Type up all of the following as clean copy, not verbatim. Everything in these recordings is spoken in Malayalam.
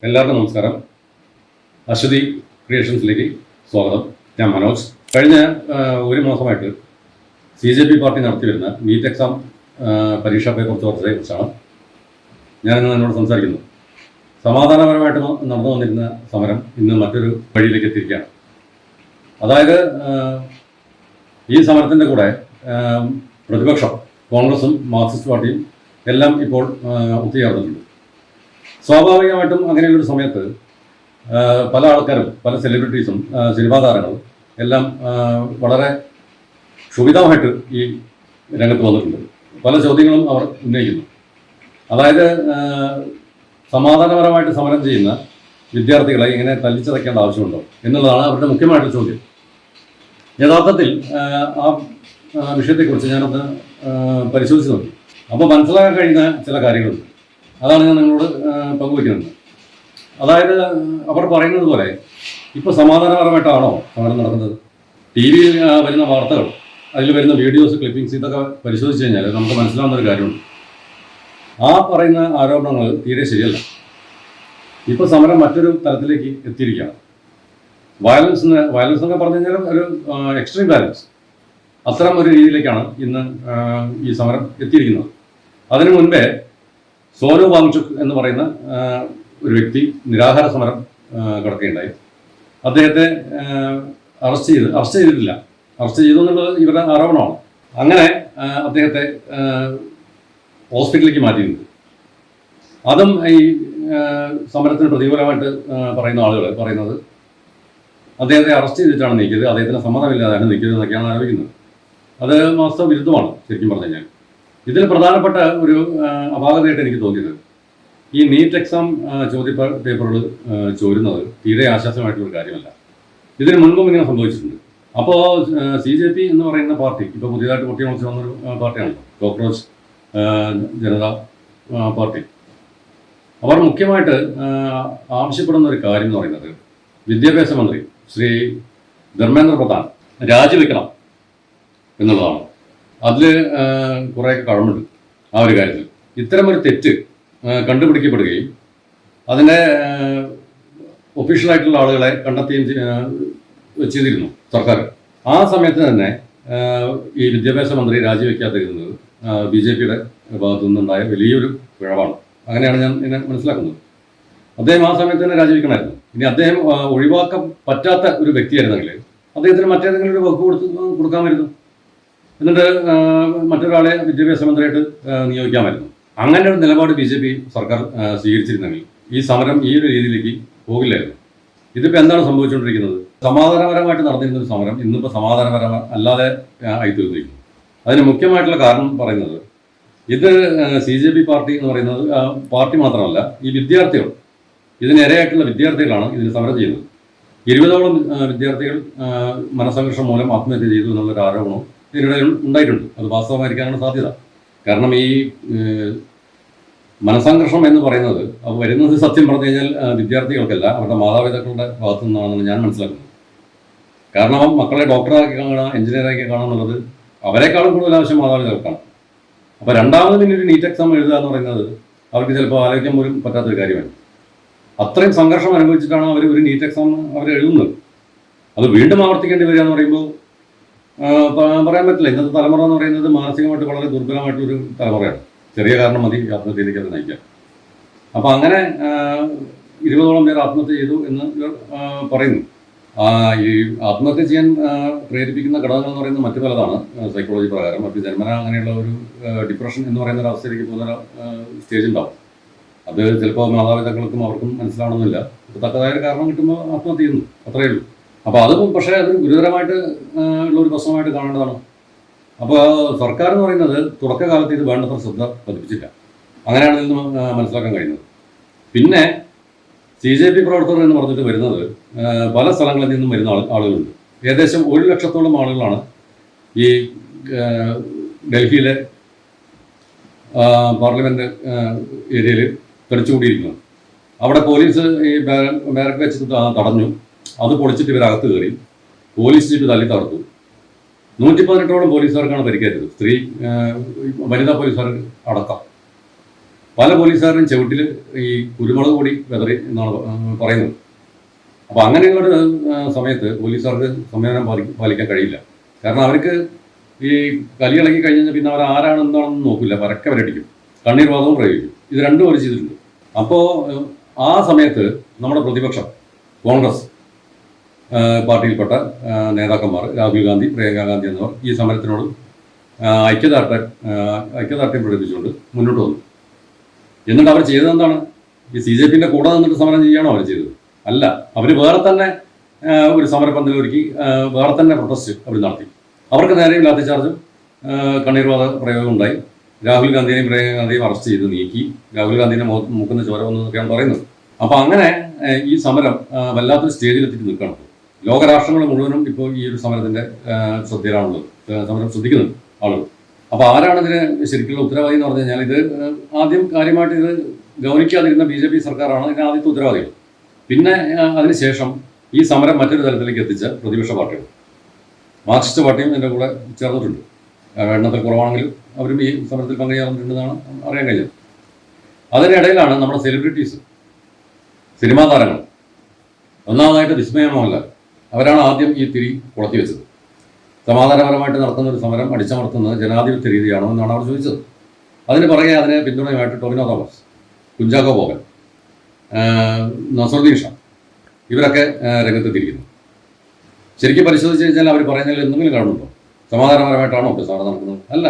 എല്ലാവർക്കും നമസ്കാരം. അശ്വതി ക്രിയേഷൻസിലേക്ക് സ്വാഗതം. ഞാൻ മനോജ്. കഴിഞ്ഞ ഒരു മാസമായിട്ട് CJP പാർട്ടി നടത്തിവരുന്ന നീറ്റ് എക്സാം പരീക്ഷാ പേപ്പർ ചോർച്ചയെക്കുറിച്ചാണ് ഞാനിന്ന് എന്നോട് സംസാരിക്കുന്നത്. സമാധാനപരമായിട്ട് നടന്നു വന്നിരുന്ന സമരം ഇന്ന് മറ്റൊരു വഴിയിലേക്ക് എത്തിയിരിക്കുകയാണ്. അതായത് ഈ സമരത്തിൻ്റെ കൂടെ പ്രതിപക്ഷം കോൺഗ്രസും മാർക്സിസ്റ്റ് പാർട്ടിയും എല്ലാം ഇപ്പോൾ ഒത്തുചേർന്നിട്ടുണ്ട്. സ്വാഭാവികമായിട്ടും അങ്ങനെയുള്ളൊരു സമയത്ത് പല ആൾക്കാരും, പല സെലിബ്രിറ്റീസും, സിനിമാ താരങ്ങളും എല്ലാം വളരെ ക്ഷുഭിതമായിട്ട് ഈ രംഗത്ത് വന്നിട്ടുണ്ട്. പല ചോദ്യങ്ങളും അവർ ഉന്നയിക്കുന്നു. അതായത് സമാധാനപരമായിട്ട് സമരം ചെയ്യുന്ന വിദ്യാർത്ഥികളെ ഇങ്ങനെ തല്ലിച്ചതയ്ക്കേണ്ട ആവശ്യമുണ്ടോ എന്നുള്ളതാണ് അവരുടെ മുഖ്യമായിട്ടുള്ള ചോദ്യം. യഥാർത്ഥത്തിൽ ആ വിഷയത്തെക്കുറിച്ച് ഞാനൊന്ന് പരിശോധിച്ച് നോക്കി. അപ്പോൾ മനസ്സിലാക്കാൻ കഴിയുന്ന ചില കാര്യങ്ങളുണ്ട്. അതാണ് ഞാൻ നിങ്ങളോട് പങ്കുവയ്ക്കുന്നത്. അതായത് അവർ പറയുന്നത് പോലെ ഇപ്പോൾ സമാധാനപരമായിട്ടാണോ സമരം നടക്കുന്നത്? TV-യിൽ വരുന്ന വാർത്തകൾ, അതിൽ വരുന്ന വീഡിയോസ്, ക്ലിപ്പിങ്സ്, ഇതൊക്കെ പരിശോധിച്ച് കഴിഞ്ഞാൽ നമുക്ക് മനസ്സിലാവുന്നൊരു കാര്യമുണ്ട്. ആ പറയുന്ന ആരോപണങ്ങൾ തീരെ ശരിയല്ല. ഇപ്പോൾ സമരം മറ്റൊരു തലത്തിലേക്ക് എത്തിയിരിക്കുകയാണ്. വയലൻസ് എന്നൊക്കെ പറഞ്ഞു കഴിഞ്ഞാൽ ഒരു എക്സ്ട്രീം വയലൻസ്, അത്തരം ഒരു രീതിയിലേക്കാണ് ഇന്ന് ഈ സമരം എത്തിയിരിക്കുന്നത്. അതിനു മുൻപേ സോനു വാങ്ചുക് എന്ന് പറയുന്ന ഒരു വ്യക്തി നിരാഹാര സമരം കിടക്കുകയുണ്ടായി. അദ്ദേഹത്തെ അറസ്റ്റ് ചെയ്തിട്ടില്ല. അറസ്റ്റ് ചെയ്തു എന്നുള്ളത് ഇവരുടെ ആരോപണമാണ്. അങ്ങനെ അദ്ദേഹത്തെ ഹോസ്പിറ്റലിലേക്ക് മാറ്റിയിട്ടുണ്ട്. അതും ഈ സമരത്തിന് പ്രതികൂലമായിട്ട് പറയുന്ന ആളുകൾ പറയുന്നത് അദ്ദേഹത്തെ അറസ്റ്റ് ചെയ്തിട്ടാണ് നീക്കിയത്, അദ്ദേഹത്തിന് സമ്മതമില്ലാതെയാണ് നീക്കിയത് എന്നൊക്കെയാണ് ആരോപിക്കുന്നത്. അത് വാസ്തവ വിരുദ്ധമാണ് ശരിക്കും പറഞ്ഞു കഴിഞ്ഞാൽ. ഇതിൽ പ്രധാനപ്പെട്ട ഒരു അപാകതയായിട്ട് എനിക്ക് തോന്നിയത് ഈ നീറ്റ് എക്സാം ചോദ്യ പേപ്പറുകൾ ചോരുന്നത് തീരെ ആശ്വാസമായിട്ടുള്ള കാര്യമല്ല. ഇതിന് മുൻപും ഇങ്ങനെ സംഭവിച്ചിട്ടുണ്ട്. അപ്പോൾ CJP എന്ന് പറയുന്ന പാർട്ടി ഇപ്പോൾ പുതിയതായിട്ട് പൊട്ടിമുളച്ച് വന്നൊരു പാർട്ടിയാണല്ലോ, കോക്രോച്ച് ജനതാ പാർട്ടി. അവർ മുഖ്യമായിട്ട് ആവശ്യപ്പെടുന്ന ഒരു കാര്യം എന്ന് പറയുന്നത് വിദ്യാഭ്യാസ മന്ത്രി ശ്രീ ധർമ്മേന്ദ്ര പ്രധാൻ രാജിവെക്കണം എന്നുള്ളതാണ്. അതിൽ കുറേയൊക്കെ കഴമ്പുണ്ട് ആ ഒരു കാര്യത്തിൽ. ഇത്തരമൊരു തെറ്റ് കണ്ടുപിടിക്കപ്പെടുകയും അതിനെ ഒഫീഷ്യലായിട്ടുള്ള ആളുകളെ കണ്ടെത്തുകയും ചെയ്തിരുന്നു സർക്കാർ. ആ സമയത്ത് തന്നെ ഈ വിദ്യാഭ്യാസ മന്ത്രി രാജിവെക്കാതിരുന്നത് BJP-യുടെ ഭാഗത്തു നിന്നുണ്ടായ വലിയൊരു പിഴവാണ്. അങ്ങനെയാണ് ഞാൻ എന്നെ മനസ്സിലാക്കുന്നത്. അദ്ദേഹം ആ സമയത്ത് തന്നെ രാജിവെക്കണമായിരുന്നു. ഇനി അദ്ദേഹം ഒഴിവാക്കാൻ പറ്റാത്ത ഒരു വ്യക്തിയായിരുന്നെങ്കിൽ അദ്ദേഹത്തിന് മറ്റേതെങ്കിലും ഒരു വകുപ്പ് കൊടുക്കാമായിരുന്നു. എന്നിട്ട് മറ്റൊരാളെ വിദ്യാഭ്യാസ മന്ത്രിയായിട്ട് നിയോഗിക്കാമായിരുന്നു. അങ്ങനെ ഒരു നിലപാട് BJP സർക്കാർ സ്വീകരിച്ചിരുന്നെങ്കിൽ ഈ സമരം ഈ ഒരു രീതിയിലേക്ക് പോകില്ലായിരുന്നു. ഇതിപ്പോൾ എന്താണ് സംഭവിച്ചുകൊണ്ടിരിക്കുന്നത്? സമാധാനപരമായിട്ട് നടന്നിരുന്ന ഒരു സമരം ഇന്നിപ്പോൾ സമാധാനപരമായി അല്ലാതെ ആയിത്തീർന്നിരിക്കുന്നു. അതിന് മുഖ്യമായിട്ടുള്ള കാരണം പറയുന്നത് ഇത് CJP പാർട്ടി എന്ന് പറയുന്നത് പാർട്ടി മാത്രമല്ല, ഈ വിദ്യാർത്ഥികൾ, ഇതിനിരയായിട്ടുള്ള വിദ്യാർത്ഥികളാണ് ഇതിന് സമരം ചെയ്യുന്നത്. 20ഓളം വിദ്യാർത്ഥികൾ മനസ്സംഘർഷം മൂലം ആത്മഹത്യ ചെയ്തു എന്നുള്ളൊരു ആരോപണവും ഇതിനിടയിൽ ഉണ്ടായിട്ടുണ്ട്. അത് വാസ്തവമായിരിക്കാനാണ് സാധ്യത. കാരണം ഈ മനസ്സംഘർഷം എന്ന് പറയുന്നത് അത് വരുന്നത് സത്യം പറഞ്ഞു കഴിഞ്ഞാൽ വിദ്യാർത്ഥികൾക്കല്ല, അവരുടെ മാതാപിതാക്കളുടെ ഭാഗത്തു നിന്നാണെന്ന് ഞാൻ മനസ്സിലാക്കുന്നത്. കാരണം മക്കളെ ഡോക്ടറാക്കി കാണുക, എഞ്ചിനീയറാക്കി കാണുക എന്നുള്ളത് അവരെക്കാളും കൂടുതൽ ആവശ്യം മാതാപിതാക്കൾക്കാണ്. അപ്പോൾ രണ്ടാമത് പിന്നെ ഒരു നീറ്റ് എക്സാം എഴുതുക എന്ന് പറയുന്നത് അവർക്ക് ചിലപ്പോൾ ആലോചിക്കാൻ പോലും പറ്റാത്തൊരു കാര്യമാണ്. അത്രയും സംഘർഷം അനുഭവിച്ചിട്ടാണ് അവർ ഒരു നീറ്റ് എക്സാം അവർ എഴുതുന്നത്. അത് വീണ്ടും ആവർത്തിക്കേണ്ടി വരിക എന്ന് പറയുമ്പോൾ പറയാൻ പറ്റില്ല. ഇന്നത്തെ തലമുറ എന്ന് പറയുന്നത് മാനസികമായിട്ട് വളരെ ദുർബലമായിട്ടൊരു തലമുറയാണ്. ചെറിയ കാരണം മതി ആത്മഹത്യയിലേക്ക് അത് നയിക്കാം. അപ്പോൾ അങ്ങനെ 20ഓളം പേർ ആത്മഹത്യ ചെയ്തു എന്ന് പറയുന്നു. ഈ ആത്മഹത്യ ചെയ്യാൻ പ്രേരിപ്പിക്കുന്ന ഘടകങ്ങൾ എന്ന് പറയുന്നത് മറ്റു പലതാണ് സൈക്കോളജി പ്രകാരം. മറ്റു ജന്മന അങ്ങനെയുള്ള ഒരു ഡിപ്രഷൻ എന്ന് പറയുന്ന ഒരു അവസ്ഥയിലേക്ക് പോകുന്ന സ്റ്റേജ് ഉണ്ടാവും. അത് ചിലപ്പോൾ മാതാപിതാക്കൾക്കും അവർക്കും മനസ്സിലാവണമെന്നില്ല. തക്കതായ ഒരു കാരണം കിട്ടുമ്പോൾ ആത്മഹത്യ ചെയ്യുന്നു, അത്രയേ ഉള്ളൂ. അപ്പോൾ അത് പക്ഷേ അത് ഗുരുതരമായിട്ട് ഉള്ളൊരു പ്രശ്നമായിട്ട് കാണേണ്ടതാണ്. അപ്പോൾ സർക്കാർ എന്ന് പറയുന്നത് തുടക്കകാലത്ത് ഇത് വേണ്ടത്ര ശ്രദ്ധ പതിപ്പിച്ചില്ല. അങ്ങനെയാണ് ഇതിൽ നിന്ന് മനസ്സിലാക്കാൻ കഴിയുന്നത്. പിന്നെ CJP പ്രവർത്തകർ എന്ന് പറഞ്ഞിട്ട് വരുന്നത് പല സ്ഥലങ്ങളിൽ നിന്നും വരുന്ന ആളുകളുണ്ട്. ഏകദേശം 1 ലക്ഷത്തോളം ആളുകളാണ് ഈ ഡൽഹിയിലെ പാർലമെൻറ്റ് ഏരിയയിൽ തടിച്ചുകൂടിയിരിക്കുന്നത്. അവിടെ പോലീസ് ഈ ബാരക്ക് വെച്ച് തടഞ്ഞു. അത് പൊളിച്ചിട്ട് ഇവരകത്ത് കയറി പോലീസ് ജീപ്പ് തല്ലി തകർത്തു. 118ഓളം പോലീസുകാർക്കാണ് പരിക്കേറ്റത്, വനിതാ പോലീസുകാർ അടക്കം. പല പോലീസുകാരുടെയും ചവിട്ടിൽ ഈ കുരുമുളക് പൊടി വെതറി എന്നാണ് പറയുന്നത്. അപ്പോൾ അങ്ങനെയുള്ളൊരു സമയത്ത് പോലീസുകാർക്ക് സംയമനം പാലിക്കാൻ കഴിയില്ല. കാരണം അവർക്ക് ഈ കലി ഇളകി കഴിഞ്ഞാൽ പിന്നെ അവർ ആരാണ് എന്താണെന്ന് നോക്കില്ല, പരക്കെ വരടിക്കും, കണ്ണീർ വാതകവും പ്രയോഗിക്കും. ഇത് രണ്ടും അവർ ചെയ്തിട്ടുണ്ട്. അപ്പോൾ ആ സമയത്ത് നമ്മുടെ പ്രതിപക്ഷം കോൺഗ്രസ് പാർട്ടിയിൽപ്പെട്ട നേതാക്കന്മാർ രാഹുൽ ഗാന്ധി, പ്രിയങ്ക ഗാന്ധി എന്നിവർ ഈ സമരത്തിനോട് ഐക്യദാർഢ്യം പ്രകടിപ്പിച്ചുകൊണ്ട് മുന്നോട്ട് വന്നു. എന്നിട്ട് അവർ ചെയ്തത് എന്താണ്? ഈ CJPന്റെ കൂടെ നിന്നിട്ട് സമരം ചെയ്യുകയാണോ അവർ ചെയ്തത്? അല്ല, അവർ വേറെ തന്നെ ഒരു സമരപന്തൽ ഒരുക്കി വേറെ തന്നെ പ്രൊട്ടസ്റ്റ് അവർ നടത്തി. അവർക്ക് നേരെയും ലാത്തിചാർജും കണ്ണീർവാത പ്രയോഗം ഉണ്ടായി. രാഹുൽ ഗാന്ധിയെയും പ്രിയങ്ക ഗാന്ധിയെയും അറസ്റ്റ് ചെയ്ത് നീക്കി. രാഹുൽ ഗാന്ധിനെ മൂക്കുന്ന ചോര വന്നതൊക്കെയാണ് പറയുന്നത്. അപ്പോൾ അങ്ങനെ ഈ സമരം വല്ലാത്തൊരു സ്റ്റേജിലെത്തിയിട്ട് നിൽക്കണം. ലോകരാഷ്ട്രങ്ങൾ മുഴുവനും ഇപ്പോൾ ഈ ഒരു സമരത്തിന്റെ ശ്രദ്ധയിലാണുള്ളത്. സമരം ശ്രദ്ധിക്കുന്നുണ്ട് ആളുകൾ. അപ്പോൾ ആരാണ് ഇതിന് ശരിക്കുള്ള ഉത്തരവാദി എന്ന് പറഞ്ഞു കഴിഞ്ഞാൽ, ഇത് ആദ്യം കാര്യമായിട്ട് ഇത് ഗൗനിക്കാതിരുന്ന BJP സർക്കാരാണ് ഇതിന് ആദ്യത്തെ ഉത്തരവാദികൾ. പിന്നെ അതിനുശേഷം ഈ സമരം മറ്റൊരു തലത്തിലേക്ക് എത്തിച്ച പ്രതിപക്ഷ പാർട്ടികൾ, മാർക്സിസ്റ്റ് പാർട്ടിയും എൻ്റെ കൂടെ ചേർന്നിട്ടുണ്ട്. എണ്ണത്തിൽ കുറവാണെങ്കിലും അവരും ഈ സമരത്തിൽ പങ്കുചേർന്നിട്ടുണ്ടെന്നാണ് അറിയാൻ കഴിഞ്ഞത്. അതിനിടയിലാണ് നമ്മുടെ സെലിബ്രിറ്റീസ്, സിനിമാ താരങ്ങൾ, ഒന്നാമതായിട്ട് വിസ്മയ മോഹൻലാൽ, അവരാണ് ആദ്യം ഈ തിരി കൊളുത്തി വെച്ചത്. സമാധാനപരമായിട്ട് നടത്തുന്ന ഒരു സമരം അടിച്ചമർത്തുന്നത് ജനാധിപത്യ രീതിയാണോ എന്നാണ് അവർ ചോദിച്ചത്. അതിന് പുറകെ അതിനെ പിന്തുണയുമായിട്ട് ടൊവിനോ തോമസ്, കുഞ്ചാക്കോ ബോബൻ, നസറുദ്ദീൻ ഷാ, ഇവരൊക്കെ രംഗത്തെത്തിയിരിക്കുന്നു. ശരിക്കും പരിശോധിച്ച് കഴിഞ്ഞാൽ അവർ പറയുന്നതിൽ എന്തെങ്കിലും കാണുന്നുണ്ടോ? സമാധാനപരമായിട്ടാണോ ഇപ്പോൾ സമരം നടക്കുന്നത്? അല്ല.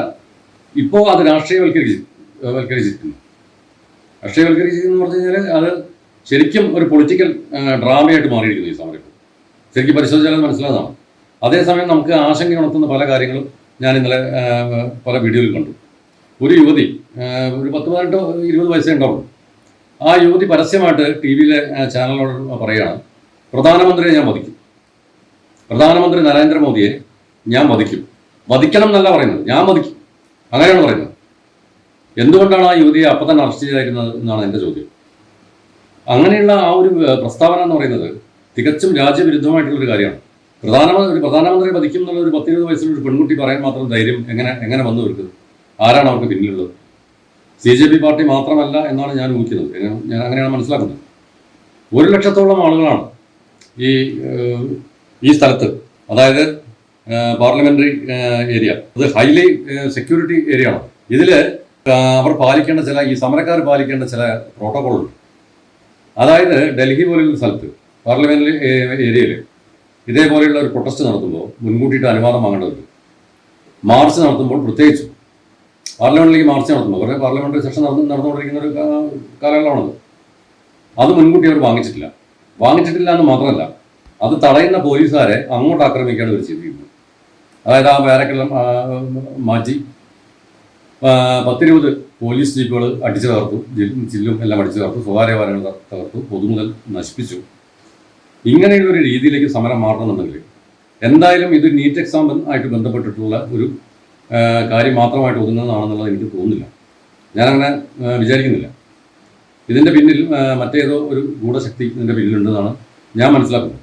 ഇപ്പോൾ അത് രാഷ്ട്രീയവൽക്കരിച്ചിരിക്കുന്നു. രാഷ്ട്രീയവൽക്കരിച്ചിരിക്കുന്നു പറഞ്ഞു കഴിഞ്ഞാൽ അത് ശരിക്കും ഒരു പൊളിറ്റിക്കൽ ഡ്രാമയായിട്ട് മാറിയിരിക്കുന്നു ഈ സമരം. ശരിക്കും പരിശോധിച്ചാൽ മനസ്സിലാകുന്നതാണ്. അതേസമയം നമുക്ക് ആശങ്ക ഉണർത്തുന്ന പല കാര്യങ്ങളും ഞാൻ ഇന്നലെ പല വീഡിയോയിൽ കണ്ടു. ഒരു യുവതി, ഒരു 18-20 വയസ്സേ ഉണ്ടാവുള്ളൂ. ആ യുവതി പരസ്യമായിട്ട് TV-യിലെ ചാനലിനോട് പറയുകയാണ്, പ്രധാനമന്ത്രിയെ ഞാൻ വധിക്കും, പ്രധാനമന്ത്രി നരേന്ദ്രമോദിയെ ഞാൻ വധിക്കും. വധിക്കണം എന്നല്ല പറയുന്നത്, ഞാൻ വധിക്കും, അങ്ങനെയാണ് പറയുന്നത്. എന്തുകൊണ്ടാണ് ആ യുവതിയെ അപ്പം തന്നെ അറസ്റ്റ് ചെയ്തിരിക്കുന്നത് എന്നാണ് എൻ്റെ ചോദ്യം. അങ്ങനെയുള്ള ആ ഒരു പ്രസ്താവന എന്ന് പറയുന്നത് തികച്ചും രാജ്യവിരുദ്ധമായിട്ടുള്ളൊരു കാര്യമാണ്. പ്രധാനമന്ത്രി വധിക്കും എന്നുള്ള ഒരു 10-20 വയസ്സുള്ള ഒരു പെൺകുട്ടി പറയാൻ മാത്രം ധൈര്യം എങ്ങനെ വന്നു വരുന്നത്? ആരാണ് അവർക്ക് പിന്നിലുള്ളത്? CJP പാർട്ടി മാത്രമല്ല എന്നാണ് ഞാൻ ഊഹിക്കുന്നത്. ഞാൻ അങ്ങനെയാണ് മനസ്സിലാക്കുന്നത്. 1 ലക്ഷത്തോളം ആളുകളാണ് ഈ സ്ഥലത്ത്, അതായത് പാർലമെന്ററി ഏരിയ, അത് ഹൈലി സെക്യൂരിറ്റി ഏരിയ ആണ്. ഇതിൽ അവർ പാലിക്കേണ്ട ഈ സമരക്കാർ പാലിക്കേണ്ട ചില പ്രോട്ടോകോളുണ്ട്. അതായത് ഡൽഹി പോലെയുള്ള സ്ഥലത്ത് പാർലമെന്ററി ഏരിയയിൽ ഇതേപോലെയുള്ള ഒരു പ്രൊട്ടസ്റ്റ് നടത്തുമ്പോൾ മുൻകൂട്ടിയിട്ട് അനുവാദം വാങ്ങേണ്ടതുണ്ട്. മാർച്ച് നടത്തുമ്പോൾ പ്രത്യേകിച്ചും പാർലമെന്റിലേക്ക് മാർച്ച് നടത്തുമ്പോൾ, അവരുടെ പാർലമെന്ററി സെഷൻ നടന്നുകൊണ്ടിരിക്കുന്ന ഒരു കാലയളവാണത്. അത് മുൻകൂട്ടി അവർ വാങ്ങിച്ചിട്ടില്ല എന്ന് മാത്രമല്ല, അത് തടയുന്ന പോലീസുകാരെ അങ്ങോട്ട് ആക്രമിക്കുകയാണ് ഇവർ ചെയ്തിരിക്കുന്നത്. അതായത് ആ ബാരക്കെല്ലാം മാറ്റി 10-20 പോലീസ് ജീപ്പുകൾ അടിച്ചു തകർത്തു, ചില്ലും എല്ലാം അടിച്ചു തകർത്തു, സ്വകാര്യ വാഹനങ്ങൾ തകർത്തു, പൊതുമുതൽ നശിപ്പിച്ചു. ഇങ്ങനെയുള്ളൊരു രീതിയിലേക്ക് സമരം മാറണമെന്നുണ്ടെങ്കിൽ എന്തായാലും ഇത് നീറ്റ് എക്സാം ആയിട്ട് ബന്ധപ്പെട്ടിട്ടുള്ള ഒരു കാര്യം മാത്രമായിട്ട് ഒതുങ്ങുന്നതാണെന്നുള്ളത് എനിക്ക് തോന്നുന്നില്ല. ഞാനങ്ങനെ വിചാരിക്കുന്നില്ല. ഇതിൻ്റെ പിന്നിൽ മറ്റേതോ ഒരു ഗൂഢശക്തി ഇതിൻ്റെ പിന്നിലുണ്ടെന്നാണ് ഞാൻ മനസ്സിലാക്കുന്നത്.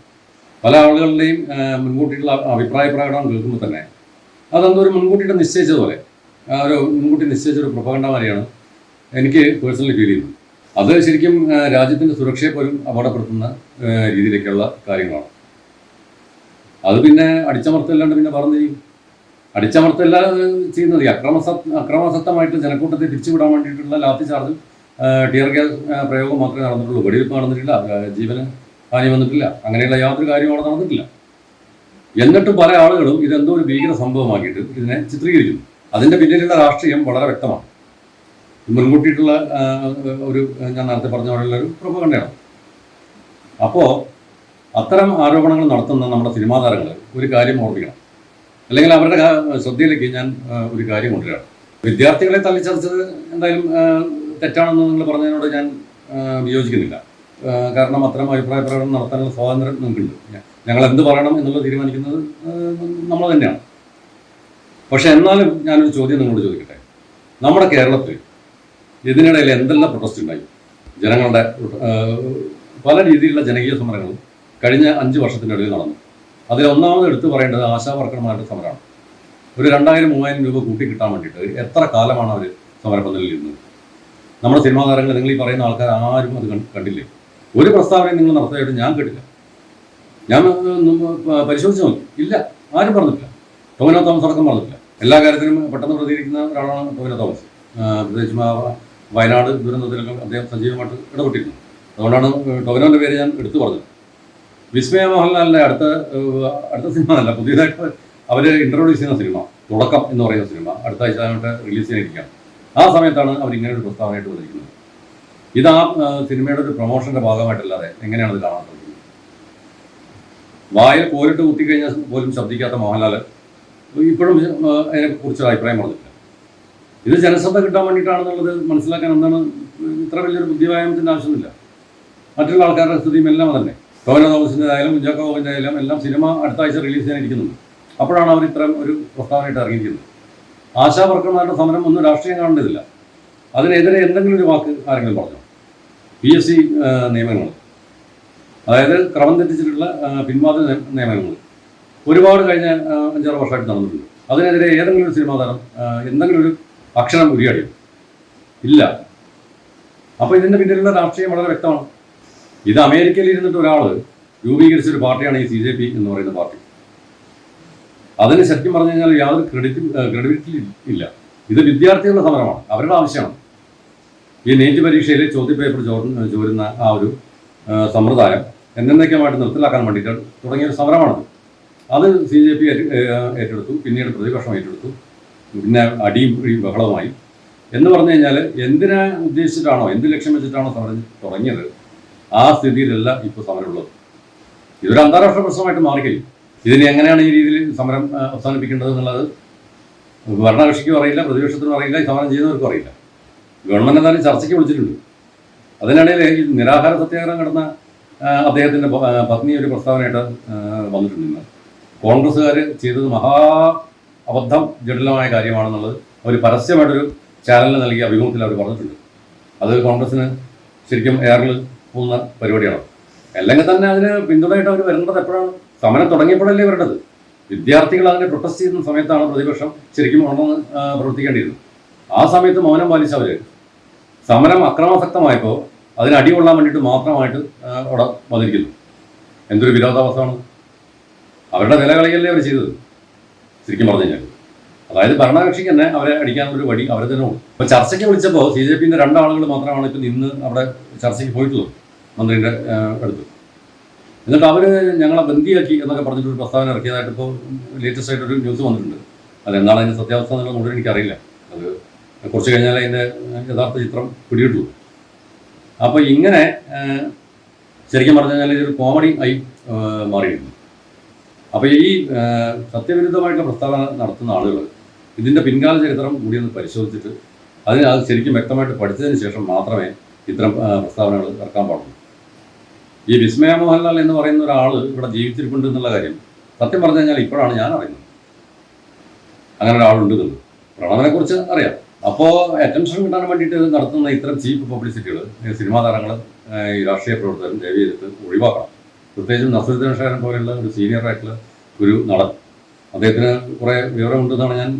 പല ആളുകളുടെയും മുൻകൂട്ടിയിട്ടുള്ള അഭിപ്രായ പ്രകടനം കേൾക്കുമ്പോൾ തന്നെ അതെന്തോ ഒരു മുൻകൂട്ടിയിട്ട് നിശ്ചയിച്ചതുപോലെ, ഒരു മുൻകൂട്ടി നിശ്ചയിച്ചൊരു പ്രൊപ്പഗണ്ട മാതിരിയാണ് എനിക്ക് പേഴ്സണലി ഫീൽ ചെയ്യുന്നത്. അത് ശരിക്കും രാജ്യത്തിൻ്റെ സുരക്ഷയെ പോലും അപകടപ്പെടുത്തുന്ന രീതിയിലേക്കുള്ള കാര്യങ്ങളാണ്. അത് പിന്നെ അടിച്ചമർത്തല്ലാണ്ട് പിന്നെ പറഞ്ഞു ചെയ്യും. അടിച്ചമർത്തല്ല ചെയ്യുന്നത് ഈ അക്രമാസക്തമായിട്ട് ജനക്കൂട്ടത്തെ തിരിച്ചുവിടാൻ വേണ്ടിയിട്ടുള്ള ലാത്തി ചാർജും ടിയർ ഗ്യാസ് പ്രയോഗം മാത്രമേ നടന്നിട്ടുള്ളൂ. വെടിവെപ്പ് നടന്നിട്ടില്ല, ജീവന് ഹാനി വന്നിട്ടില്ല, അങ്ങനെയുള്ള യാതൊരു കാര്യവും അവിടെ നടന്നിട്ടില്ല. എന്നിട്ടും പല ആളുകളും ഇതെന്തോ ഒരു ഭീകര സംഭവമാക്കിയിട്ട് ഇതിനെ ചിത്രീകരിക്കുന്നു. അതിൻ്റെ പിന്നിലുള്ള രാഷ്ട്രീയം വളരെ വ്യക്തമാണ്. മുൻകൂട്ടിയിട്ടുള്ള ഒരു, ഞാൻ നേരത്തെ പറഞ്ഞ പോലെയുള്ള ഒരു പ്രൊപ്പഗണ്ടയാണ്. അപ്പോൾ അത്തരം ആരോപണങ്ങൾ നടത്തുന്ന നമ്മുടെ സിനിമാ താരങ്ങൾ ഒരു കാര്യം ഓർമ്മിക്കണം, അല്ലെങ്കിൽ അവരുടെ ശ്രദ്ധയിലേക്ക് ഞാൻ ഒരു കാര്യം കൊണ്ടുവരികയാണ്. വിദ്യാർത്ഥികളെ തള്ളിച്ചതച്ചത് എന്തായാലും തെറ്റാണെന്ന് നിങ്ങൾ പറഞ്ഞതിനോട് ഞാൻ വിയോജിക്കുന്നില്ല. കാരണം അത്തരം അഭിപ്രായ പ്രകടനം നടത്താനുള്ള സ്വാതന്ത്ര്യം നമുക്കുണ്ട്. ഞങ്ങൾ എന്ത് പറയണം എന്നുള്ളത് തീരുമാനിക്കുന്നത് നമ്മൾ തന്നെയാണ്. പക്ഷെ എന്നാലും ഞാനൊരു ചോദ്യം നിങ്ങളോട് ചോദിക്കട്ടെ. നമ്മുടെ കേരളത്തിൽ ഇതിനിടയിൽ എന്തെല്ലാം പ്രൊട്ടസ്റ്റ് ഉണ്ടായി? ജനങ്ങളുടെ പല രീതിയിലുള്ള ജനകീയ സമരങ്ങളും കഴിഞ്ഞ 5 വർഷത്തിനിടയിൽ നടന്നു. അതിൽ ഒന്നാമത് എടുത്തു പറയേണ്ടത് ആശാ വർക്കർമാരുടെ സമരമാണ്. ഒരു 2000-3000 രൂപ കൂട്ടി കിട്ടാൻ വേണ്ടിയിട്ട് എത്ര കാലമാണ് അവർ സമരപന്തലിൽ ഇരുന്നത്? നമ്മുടെ സിനിമാ താരങ്ങൾ, നിങ്ങൾ ഈ പറയുന്ന ആൾക്കാർ ആരും അത് കണ്ടില്ലേ? ഒരു പ്രസ്താവനയും നിങ്ങൾ നടത്തിയായിട്ട് ഞാൻ കേട്ടില്ല. ഞാൻ പരിശോധിച്ച് നോക്കി, ഇല്ല, ആരും പറഞ്ഞിട്ടില്ല. ടൊവിനോ തോമസ് അടക്കം പറഞ്ഞിട്ടില്ല. എല്ലാ കാര്യത്തിനും പെട്ടെന്ന് പ്രതികരിക്കുന്ന ഒരാളാണ് ടൊവിനോ തോമസ്. പ്രത്യേകിച്ചും വയനാട് ദുരന്തത്തിലൊക്കെ അദ്ദേഹം സജീവമായിട്ട് ഇടപെട്ടിരുന്നു. അതുകൊണ്ടാണ് ടൊവിനോൻ്റെ പേര് ഞാൻ എടുത്തു പറഞ്ഞത്. വിസ്മയ മോഹൻലാലിൻ്റെ അടുത്ത സിനിമ അല്ല, പുതിയതായിട്ട് അവർ ഇൻട്രൊഡ്യൂസ് ചെയ്യുന്ന സിനിമ തുടക്കം എന്ന് പറയുന്ന സിനിമ അടുത്ത ആഴ്ച റിലീസ് ചെയ്യാനിരിക്കുകയാണ്. ആ സമയത്താണ് അവർ ഇങ്ങനെ ഒരു പ്രസ്താവനയായിട്ട് വന്നിരിക്കുന്നത്. ഇത് ആ സിനിമയുടെ ഒരു പ്രൊമോഷൻ്റെ ഭാഗമായിട്ടല്ലാതെ എങ്ങനെയാണ് ഇത് കാണാൻ സാധിക്കുന്നത്? വായിൽ കോലിട്ട് കുത്തിക്കഴിഞ്ഞാൽ പോലും ശബ്ദിക്കാത്ത മോഹൻലാൽ ഇപ്പോഴും അതിനെക്കുറിച്ചൊരു അഭിപ്രായം പറഞ്ഞിട്ടില്ല. ഇത് ജനശ്രദ്ധ കിട്ടാൻ വേണ്ടിയിട്ടാണെന്നുള്ളത് മനസ്സിലാക്കാൻ എന്താണ് ഇത്ര വലിയൊരു ബുദ്ധിവ്യായാമത്തിൻ്റെ ആവശ്യമില്ല. മറ്റുള്ള ആൾക്കാരുടെ സ്ഥിതിയും എല്ലാം തന്നെ. ടൊവിനോ തോമസിൻ്റെ ആയാലും കുഞ്ചാക്കോ ബോബൻ്റെ ആയാലും എല്ലാം സിനിമ അടുത്ത ആഴ്ച റിലീസ് ചെയ്യാനിരിക്കുന്നുണ്ട്. അപ്പോഴാണ് അവർ ഇത്തരം ഒരു പ്രസ്താവനയായിട്ട് ഇറങ്ങിയിരിക്കുന്നത്. ആശാ വർക്കർമാരുടെ സമരം ഒന്നും രാഷ്ട്രീയം കാണേണ്ടതില്ല. അതിനെതിരെ എന്തെങ്കിലും ഒരു വാക്ക് ആരെങ്കിലും പറഞ്ഞു? PSC നിയമങ്ങൾ, അതായത് ക്രമം തെറ്റിച്ചിട്ടുള്ള പിൻവാതിൽ നിയമനങ്ങൾ ഒരുപാട് കഴിഞ്ഞ 5-6 വർഷമായിട്ട് നടന്നിട്ടുണ്ട്. അതിനെതിരെ ഏതെങ്കിലും ഒരു സിനിമാ താരം എന്തെങ്കിലും ഒരു അക്ഷരം ഉരിയാടിയോ? ഇല്ല. അപ്പോൾ ഇതിൻ്റെ പിന്നിലുള്ള രാഷ്ട്രീയം വളരെ വ്യക്തമാണ്. ഇത് അമേരിക്കയിൽ ഇരുന്നിട്ട് ഒരാൾ രൂപീകരിച്ചൊരു പാർട്ടിയാണ് ഈ CJP എന്ന് പറയുന്ന പാർട്ടി. അതിന് ശരിക്കും പറഞ്ഞു കഴിഞ്ഞാൽ യാതൊരു ക്രെഡിബിലിറ്റി ഇല്ല. ഇത് വിദ്യാർത്ഥികളുടെ സമരമാണ്, അവരുടെ ആവശ്യമാണ്. ഈ നീറ്റ് പരീക്ഷയിൽ ചോദ്യപേപ്പർ ചോരുന്ന ആ ഒരു സമ്പ്രദായം എന്നേക്കുമായിട്ട് നിർത്തലാക്കാൻ വേണ്ടിയിട്ട് തുടങ്ങിയൊരു സമരമാണത്. അത് CJP ഏറ്റെടുത്തു, പിന്നീട് പ്രതിപക്ഷം ഏറ്റെടുത്തു, പിന്നെ അടിയും ബഹളവുമായി. എന്ന് പറഞ്ഞു കഴിഞ്ഞാൽ എന്തിനെ ഉദ്ദേശിച്ചിട്ടാണോ, എന്ത് ലക്ഷ്യം വെച്ചിട്ടാണോ സമരം തുടങ്ങിയത്, ആ സ്ഥിതിയിലല്ല ഇപ്പോൾ സമരമുള്ളത്. ഇതൊരു അന്താരാഷ്ട്ര പ്രശ്നമായിട്ട് മാറിക്കഴിയും. ഇതിന് എങ്ങനെയാണ് ഈ രീതിയിൽ സമരം അവസാനിപ്പിക്കേണ്ടത് എന്നുള്ളത് ഭരണകക്ഷിക്കും അറിയില്ല, പ്രതിപക്ഷത്തിനും അറിയില്ല, ഈ സമരം ചെയ്യുന്നവർക്കും അറിയില്ല. ഗവൺമെൻറ് എന്തായാലും ചർച്ചയ്ക്ക് വിളിച്ചിട്ടുണ്ട്. അതിനിടയിൽ ഈ നിരാഹാര സത്യാഗ്രഹം നടന്ന അദ്ദേഹത്തിൻ്റെ പത്നി ഒരു പ്രസ്താവനയായിട്ട് വന്നിട്ടുണ്ട്. കോൺഗ്രസ്സുകാർ ചെയ്തത് അബദ്ധം, ജടിലമായ കാര്യമാണെന്നുള്ളത് അവർ പരസ്യമായിട്ടൊരു ചാനലിന് നൽകിയ അഭിമുഖത്തിൽ അവർ പറഞ്ഞിട്ടുണ്ട്. അത് കോൺഗ്രസ്സിന് ശരിക്കും എയറിൽ പോകുന്ന പരിപാടിയാണ്. അല്ലെങ്കിൽ തന്നെ അതിന് പിന്തുണയായിട്ട് അവർ വരേണ്ടത് എപ്പോഴാണ്? സമരം തുടങ്ങിയപ്പോഴല്ലേ വരേണ്ടത്. വിദ്യാർത്ഥികൾ അതിനെ പ്രൊട്ടസ്റ്റ് ചെയ്യുന്ന സമയത്താണ് പ്രതിപക്ഷം ശരിക്കും ഉണർന്ന് പ്രവർത്തിക്കേണ്ടിയിരുന്നത്. ആ സമയത്ത് മൗനം പാലിച്ചവർ സമരം അക്രമാസക്തമായപ്പോൾ അതിന് അടികൊള്ളാൻ വേണ്ടിയിട്ട് മാത്രമായിട്ട് അവിടെ വന്നിരിക്കുന്നു. എന്തൊരു വിരോധാഭാസമാണ്! അവരുടെ നിലകളിയല്ലേ അവർ ചെയ്തത് ശരിക്കും പറഞ്ഞു കഴിഞ്ഞാൽ. അതായത് ഭരണകക്ഷിക്ക് തന്നെ അവരെ അടിക്കാനൊരു വടി അവർ തന്നെ ഉണ്ട്. അപ്പോൾ ചർച്ചയ്ക്ക് വിളിച്ചപ്പോൾ CJPൻ്റെ 2 ആളുകൾ മാത്രമാണ് ഇപ്പോൾ നിന്ന് അവിടെ ചർച്ചയ്ക്ക് പോയിട്ടുള്ളത്, മന്ത്രിയുടെ അടുത്ത്. എന്നിട്ട് അവർ ഞങ്ങളെ ബന്ദിയാക്കി എന്നൊക്കെ പറഞ്ഞിട്ടൊരു പ്രസ്താവന ഇറക്കിയതായിട്ട് ഇപ്പോൾ ലേറ്റസ്റ്റ് ആയിട്ടൊരു ന്യൂസ് വന്നിട്ടുണ്ട്. അതെന്താണ് അതിൻ്റെ സത്യാവസ്ഥ എന്നുള്ളത് മുഴുവൻ എനിക്കറിയില്ല. അത് കുറച്ച് കഴിഞ്ഞാൽ അതിൻ്റെ യഥാർത്ഥ ചിത്രം പിടികിട്ടുള്ളൂ. അപ്പോൾ ഇങ്ങനെ ശരിക്കും പറഞ്ഞു കഴിഞ്ഞാൽ ഇതൊരു കോമഡി ആയി മാറിയിരുന്നു. അപ്പോൾ ഈ സത്യവിരുദ്ധമായിട്ടുള്ള പ്രസ്താവന നടത്തുന്ന ആളുകൾ ഇതിൻ്റെ പിൻകാല ചരിത്രം കൂടി ഒന്ന് പരിശോധിച്ചിട്ട് അത് ശരിക്കും വ്യക്തമായിട്ട് പഠിച്ചതിന് ശേഷം മാത്രമേ ഇത്തരം പ്രസ്താവനകൾ ഇറക്കാൻ പാടുള്ളൂ. ഈ വിസ്മയ മോഹൻലാൽ എന്ന് പറയുന്ന ഒരാൾ ഇവിടെ ജീവിച്ചിരിപ്പുണ്ട് എന്നുള്ള കാര്യം സത്യം പറഞ്ഞു കഴിഞ്ഞാൽ ഇപ്പോഴാണ് ഞാൻ അറിയുന്നത്. അങ്ങനെ ഒരാളുണ്ടെന്നുള്ളത് പ്രണവനെക്കുറിച്ച് അറിയാം. അപ്പോൾ അറ്റൻഷൻ കിട്ടാൻ വേണ്ടിയിട്ട് നടത്തുന്ന ഇത്തരം ചീപ്പ് പബ്ലിസിറ്റികൾ സിനിമാ താരങ്ങൾ, ഈ രാഷ്ട്രീയ പ്രവർത്തകരും ദയവ് ചെയ്തിട്ട് ഒഴിവാക്കണം. പ്രത്യേകിച്ചും നസറുദ്ദീൻ ഷാനെ പോലെയുള്ള ഒരു സീനിയറായിട്ടുള്ള ഒരു നടൻ, അദ്ദേഹത്തിന് കുറേ വിവരമുണ്ടെന്നാണ് ഞാൻ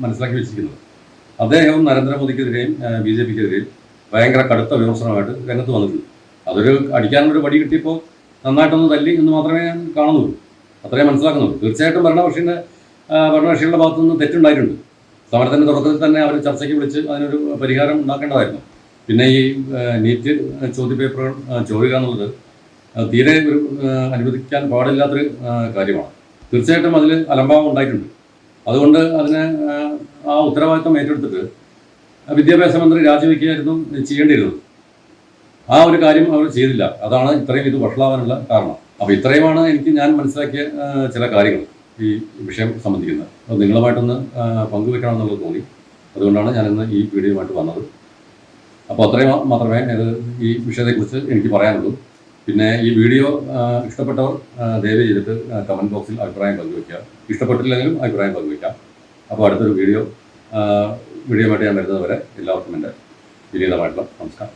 മനസ്സിലാക്കി വെച്ചിരിക്കുന്നത്. അദ്ദേഹവും നരേന്ദ്രമോദിക്കെതിരെയും BJPക്കെതിരെയും ഭയങ്കര കടുത്ത വിമർശനമായിട്ട് രംഗത്ത് വന്നിട്ടുണ്ട്. അതൊരു അടിക്കാനൊരു വടി കിട്ടിയപ്പോൾ നന്നായിട്ടൊന്ന് തല്ലി എന്ന് മാത്രമേ ഞാൻ കാണുന്നുള്ളൂ, അത്രയും മനസ്സിലാക്കുന്നുള്ളൂ. തീർച്ചയായിട്ടും ഭരണകക്ഷികളുടെ ഭാഗത്തുനിന്ന് തെറ്റുണ്ടായിട്ടുണ്ട്. സമരത്തിൻ്റെ തുടക്കത്തിൽ തന്നെ അവർ ചർച്ചയ്ക്ക് വിളിച്ച് അതിനൊരു പരിഹാരം ഉണ്ടാക്കേണ്ടതായിരുന്നു. പിന്നെ ഈ നീറ്റ് ചോദ്യപേപ്പറുകൾ ചോരുക എന്നുള്ളത് തീരെ ഒരു അനുവദിക്കാൻ പാടില്ലാത്തൊരു കാര്യമാണ്. തീർച്ചയായിട്ടും അതിൽ അലംഭാവം ഉണ്ടായിട്ടുണ്ട്. അതുകൊണ്ട് അതിനെ ആ ഉത്തരവാദിത്വം ഏറ്റെടുത്തിട്ട് വിദ്യാഭ്യാസ മന്ത്രി രാജിവെക്കുകയായിരുന്നു ചെയ്യേണ്ടിയിരുന്നത്. ആ ഒരു കാര്യം അവർ ചെയ്തില്ല. അതാണ് ഇത്രയും ഇത് വഷളാവാനുള്ള കാരണം. അപ്പോൾ ഇത്രയുമാണ് ഞാൻ മനസ്സിലാക്കിയ ചില കാര്യങ്ങൾ ഈ വിഷയം സംബന്ധിക്കുന്നത്. അപ്പോൾ നിങ്ങളുമായിട്ടൊന്ന് പങ്കുവെക്കണം എന്നുള്ളത് തോന്നി. അതുകൊണ്ടാണ് ഞാനിന്ന് ഈ വീഡിയോയുമായിട്ട് വന്നത്. അപ്പോൾ അത്രയും മാത്രമേ ഈ വിഷയത്തെക്കുറിച്ച് എനിക്ക് പറയാനുള്ളൂ. പിന്നെ ഈ വീഡിയോ ഇഷ്ടപ്പെട്ടവർ ദയവ് ചെയ്തിട്ട് കമൻറ്റ് ബോക്സിൽ അഭിപ്രായം പങ്കുവയ്ക്കുക. ഇഷ്ടപ്പെട്ടില്ലെങ്കിലും അഭിപ്രായം പങ്കുവയ്ക്കാം. അപ്പോൾ അടുത്തൊരു വീഡിയോയുമായിട്ട് ഞാൻ വരുന്നത് വരെ എല്ലാവർക്കും എൻ്റെ വിനീതമായിട്ടുള്ള നമസ്കാരം.